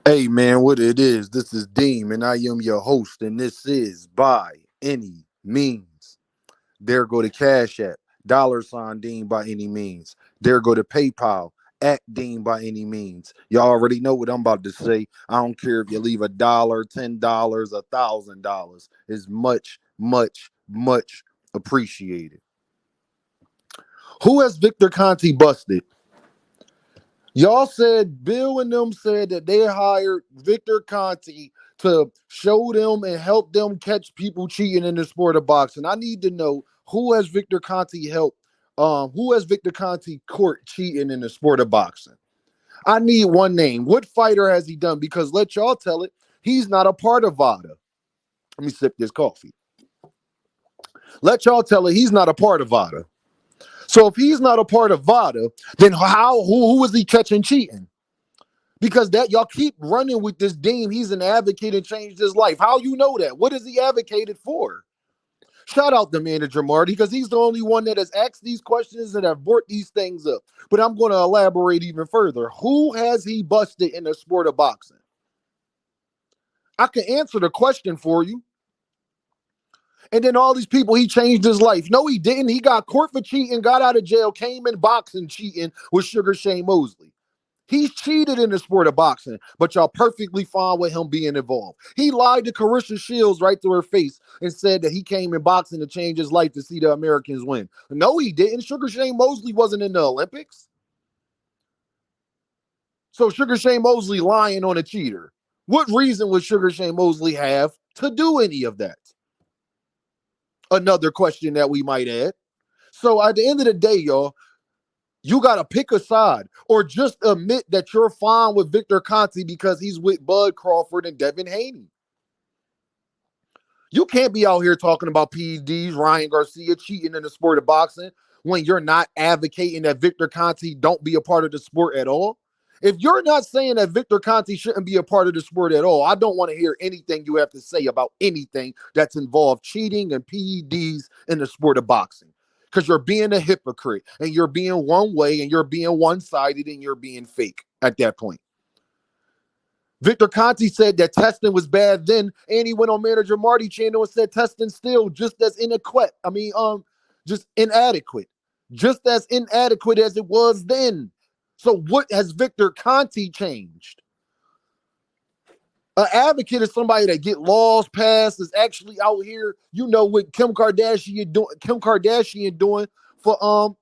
Hey man, what it is? This is Dean, and I am your host, and this is By Any Means. There go to Cash App, $ Dean by any means. There go to PayPal at Dean by any means. Y'all already know what I'm about to say. I don't care if you leave $1, $10, $1,000. It's much appreciated. Who has Victor Conte busted? Y'all said Bill and them said that they hired Victor Conte to show them and help them catch people cheating in the sport of boxing. I need to know who has Victor Conte helped. Who has Victor Conte court cheating in the sport of boxing? I need one name. What fighter has he done? Because let y'all tell it, he's not a part of VADA. Let me sip this coffee. Let y'all tell it, he's not a part of VADA. So if he's not a part of VADA, then who is he catching cheating? Because that y'all keep running with this Dean. He's an advocate and changed his life. How you know that? What is he advocated for? Shout out the manager, Marty, because he's the only one that has asked these questions and have brought these things up. But I'm going to elaborate even further. Who has he busted in the sport of boxing? I can answer the question for you. And then all these people, he changed his life. No, he didn't. He got court for cheating, got out of jail, came in boxing cheating with Sugar Shane Mosley. He's cheated in the sport of boxing, but y'all perfectly fine with him being involved. He lied to Carissa Shields right to her face and said that he came in boxing to change his life to see the Americans win. No, he didn't. Sugar Shane Mosley wasn't in the Olympics. So Sugar Shane Mosley lying on a cheater. What reason would Sugar Shane Mosley have to do any of that? Another question that we might add. So at the end of the day, y'all, you got to pick a side or just admit that you're fine with Victor Conte because he's with Bud Crawford and Devin Haney. You can't be out here talking about PEDs, Ryan Garcia cheating in the sport of boxing when you're not advocating that Victor Conte don't be a part of the sport at all. If you're not saying that Victor Conte shouldn't be a part of the sport at all, I don't want to hear anything you have to say about anything that's involved cheating and PEDs in the sport of boxing. Because you're being a hypocrite and you're being one way and you're being one-sided and you're being fake at that point. Victor Conte said that testing was bad then, and he went on manager Marty channel and said testing still just as inadequate. Just inadequate. Just as inadequate as it was then. So what has Victor Conte changed? An advocate is somebody that get laws passed, is actually out here, what Kim Kardashian doing for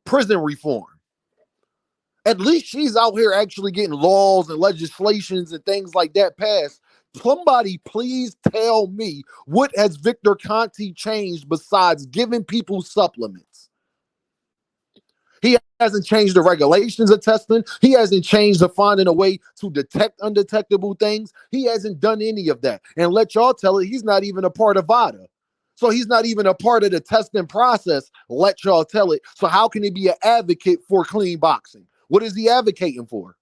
prison reform. At least she's out here actually getting laws and legislations and things like that passed. Somebody please tell me, what has Victor Conte changed besides giving people supplements? He hasn't changed the regulations of testing. He hasn't changed the finding a way to detect undetectable things. He hasn't done any of that. And let y'all tell it, he's not even a part of VADA. So he's not even a part of the testing process. Let y'all tell it. So how can he be an advocate for clean boxing? What is he advocating for?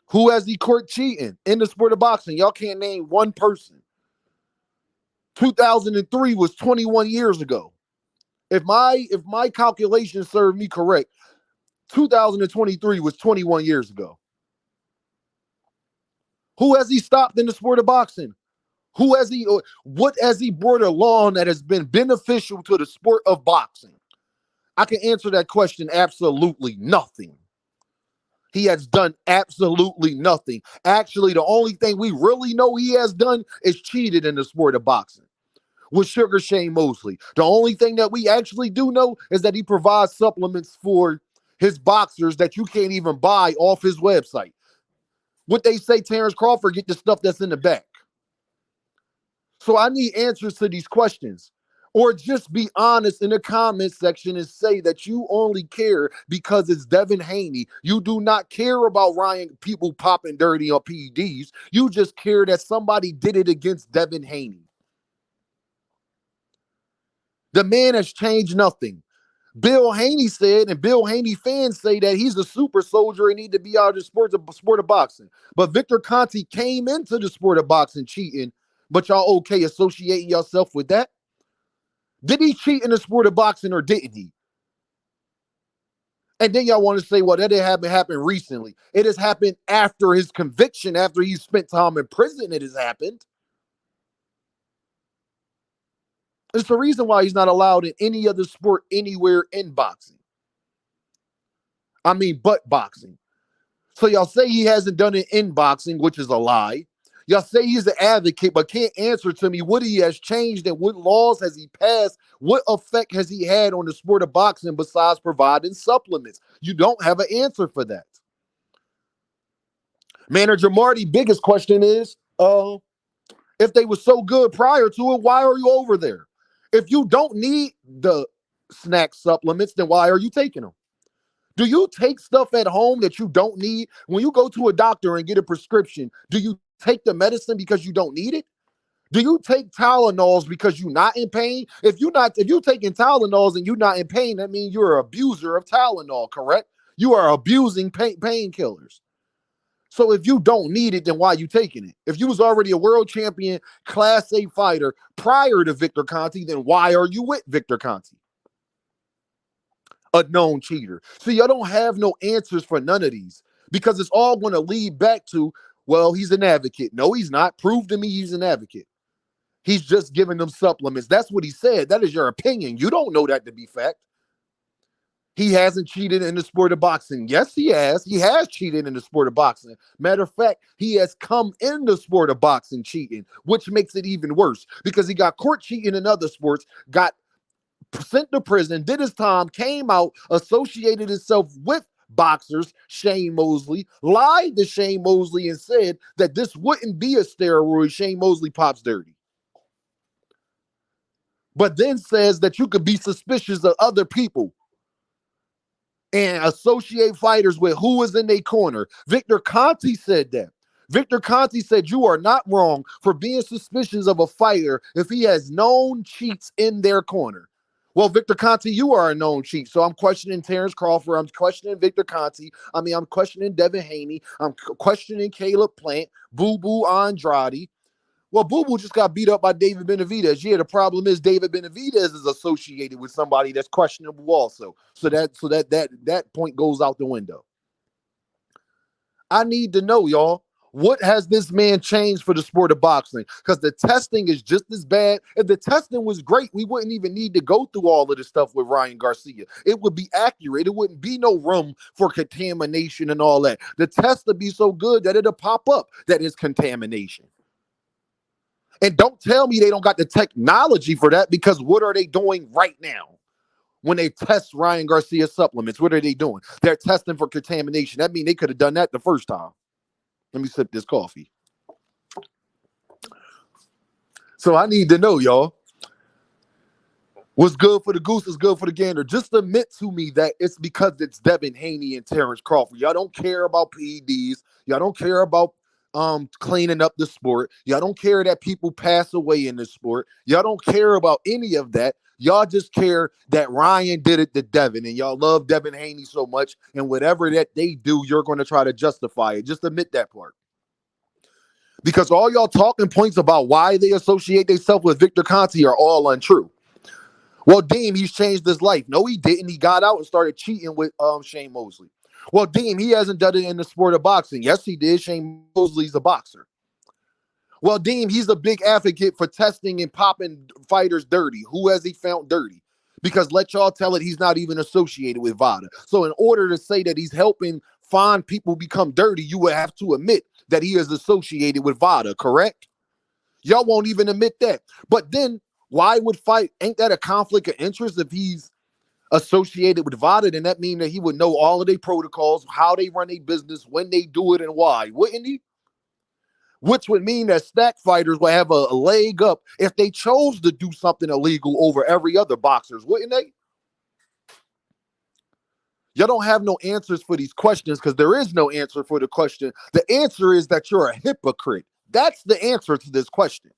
Who has he court cheating in the sport of boxing? Y'all can't name one person. 2003 was 21 years ago. If my calculations serve me correct, 2023 was 21 years ago. Who has he stopped in the sport of boxing? What has he brought along that has been beneficial to the sport of boxing? I can answer that question absolutely nothing. He has done absolutely nothing. Actually, the only thing we really know he has done is cheated in the sport of boxing with Sugar Shane Mosley. The only thing that we actually do know is that he provides supplements for his boxers that you can't even buy off his website. What they say, Terence Crawford get the stuff that's in the back. So I need answers to these questions. Or just be honest in the comment section and say that you only care because it's Devin Haney. You do not care about people popping dirty on PEDs. You just care that somebody did it against Devin Haney. The man has changed nothing. Bill Haney said, and Bill Haney fans say that he's a super soldier and need to be out of the sport of boxing. But Victor Conte came into the sport of boxing cheating, but y'all okay associating yourself with that? Did he cheat in the sport of boxing or didn't he? And then y'all want to say, well, that didn't happen recently. It has happened after his conviction, after he spent time in prison. It has happened. It's the reason why he's not allowed in any other sport anywhere in boxing. I mean, but boxing. So y'all say he hasn't done it in boxing, which is a lie. Y'all say he's an advocate, but can't answer to me what he has changed and what laws has he passed? What effect has he had on the sport of boxing besides providing supplements? You don't have an answer for that. Manager Marty, biggest question is, if they were so good prior to it, why are you over there? If you don't need the snack supplements, then why are you taking them? Do you take stuff at home that you don't need? When you go to a doctor and get a prescription, do you take the medicine because you don't need it? Do you take Tylenols because you're not in pain? If you're taking Tylenols and you're not in pain, that means you're an abuser of Tylenol, correct? You are abusing painkillers. So if you don't need it, then why are you taking it? If you was already a world champion, Class A fighter prior to Victor Conte, then why are you with Victor Conte? A known cheater. So y'all don't have no answers for none of these because it's all going to lead back to, well, he's an advocate. No, he's not. Prove to me he's an advocate. He's just giving them supplements. That's what he said. That is your opinion. You don't know that to be fact. He hasn't cheated in the sport of boxing. Yes, he has. He has cheated in the sport of boxing. Matter of fact, he has come in the sport of boxing cheating, which makes it even worse because he got caught cheating in other sports, got sent to prison, did his time, came out, associated himself with boxers, Shane Mosley, lied to Shane Mosley and said that this wouldn't be a steroid. Shane Mosley pops dirty. But then says that you could be suspicious of other people and associate fighters with who was in their corner. Victor Conte said that. Victor Conte said you are not wrong for being suspicious of a fighter if he has known cheats in their corner. Well, Victor Conte, you are a known cheat. So I'm questioning Terence Crawford. I'm questioning Victor Conte. I'm questioning Devin Haney. I'm questioning Caleb Plant, Boo Boo Andrade. Well, Boo Boo just got beat up by David Benavidez. Yeah, the problem is David Benavidez is associated with somebody that's questionable also. So that point goes out the window. I need to know, y'all, what has this man changed for the sport of boxing? Because the testing is just as bad. If the testing was great, we wouldn't even need to go through all of this stuff with Ryan Garcia. It would be accurate. It wouldn't be no room for contamination and all that. The test would be so good that it'll pop up that it's contamination. And don't tell me they don't got the technology for that, because what are they doing right now? When they test Ryan Garcia supplements, what are they doing? They're testing for contamination. That means they could have done that the first time. Let me sip this coffee. So I need to know, y'all. What's good for the goose is good for the gander. Just admit to me that it's because it's Devin Haney and Terence Crawford. Y'all don't care about PEDs. Y'all don't care about cleaning up the sport. Y'all don't care that people pass away in the sport. Y'all don't care about any of that. Y'all just care that Ryan did it to Devin, and y'all love Devin Haney so much, and whatever that they do, you're going to try to justify it. Just admit that part. Because all y'all talking points about why they associate themselves with Victor Conte are all untrue. Well, Deem, he's changed his life. No, he didn't. He got out and started cheating with Shane Mosley. Well, Deem, he hasn't done it in the sport of boxing. Yes, he did. Shane Mosley's a boxer. Well, Deem, he's a big advocate for testing and popping fighters dirty. Who has he found dirty? Because let y'all tell it, he's not even associated with VADA. So in order to say that he's helping find people become dirty, you would have to admit that he is associated with VADA, correct? Y'all won't even admit that. But then why would fight? Ain't that a conflict of interest if he's associated with VADA? Then that mean that he would know all of their protocols, how they run their business, when they do it, and why, wouldn't he? Which would mean that snack fighters would have a leg up if they chose to do something illegal over every other boxers, wouldn't they? Y'all don't have no answers for these questions because there is no answer for the question. The answer is that you're a hypocrite. That's the answer to this question.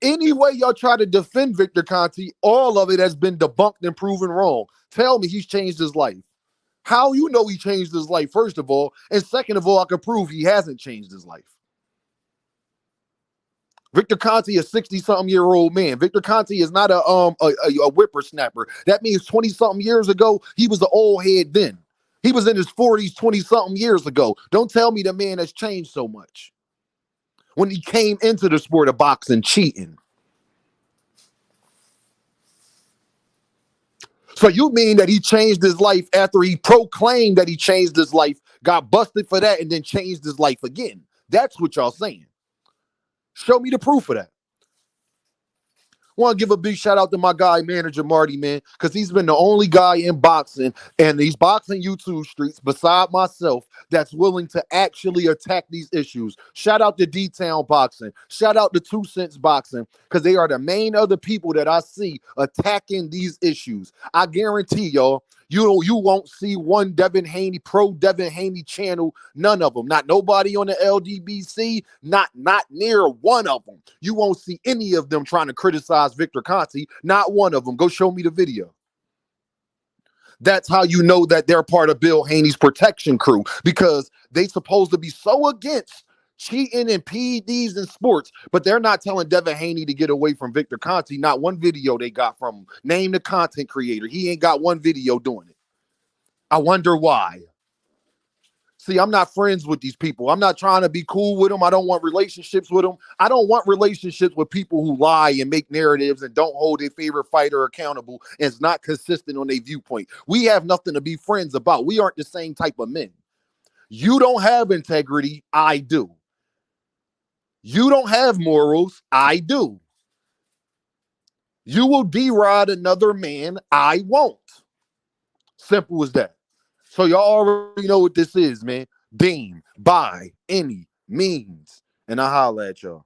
Any way y'all try to defend Victor Conte, all of it has been debunked and proven wrong. Tell me he's changed his life. How you know he changed his life, first of all, and second of all, I can prove he hasn't changed his life. Victor Conte is 60-something-year-old man. Victor Conte is not a whippersnapper. That means 20-something years ago, he was an old head then. He was in his 40s 20-something years ago. Don't tell me the man has changed so much. When he came into the sport of boxing cheating. So you mean that he changed his life after he proclaimed that he changed his life, got busted for that, and then changed his life again? That's what y'all saying. Show me the proof of that. Want to give a big shout out to my guy, manager Marty, man, because he's been the only guy in boxing and these boxing YouTube streets, beside myself, that's willing to actually attack these issues. Shout out to D-Town Boxing. Shout out to 2 Cents Boxing, because they are the main other people that I see attacking these issues. I guarantee y'all, you won't see one Devin Haney, pro Devin Haney channel, none of them. Not nobody on the LDBC, not near one of them. You won't see any of them trying to criticize Victor Conte, not one of them. Go show me the video. That's how you know that they're part of Bill Haney's protection crew, because they supposed to be so against cheating and PEDs in sports, but they're not telling Devin Haney to get away from Victor Conte. Not one video they got from him. Name the content creator. He ain't got one video doing it. I wonder why. See, I'm not friends with these people. I'm not trying to be cool with them. I don't want relationships with them. I don't want relationships with people who lie and make narratives and don't hold their favorite fighter accountable and is not consistent on their viewpoint. We have nothing to be friends about. We aren't the same type of men. You don't have integrity. I do. You don't have morals. I do. You will deride another man. I won't. Simple as that. So y'all already know what this is, man. Deem by any means. And I holla at y'all.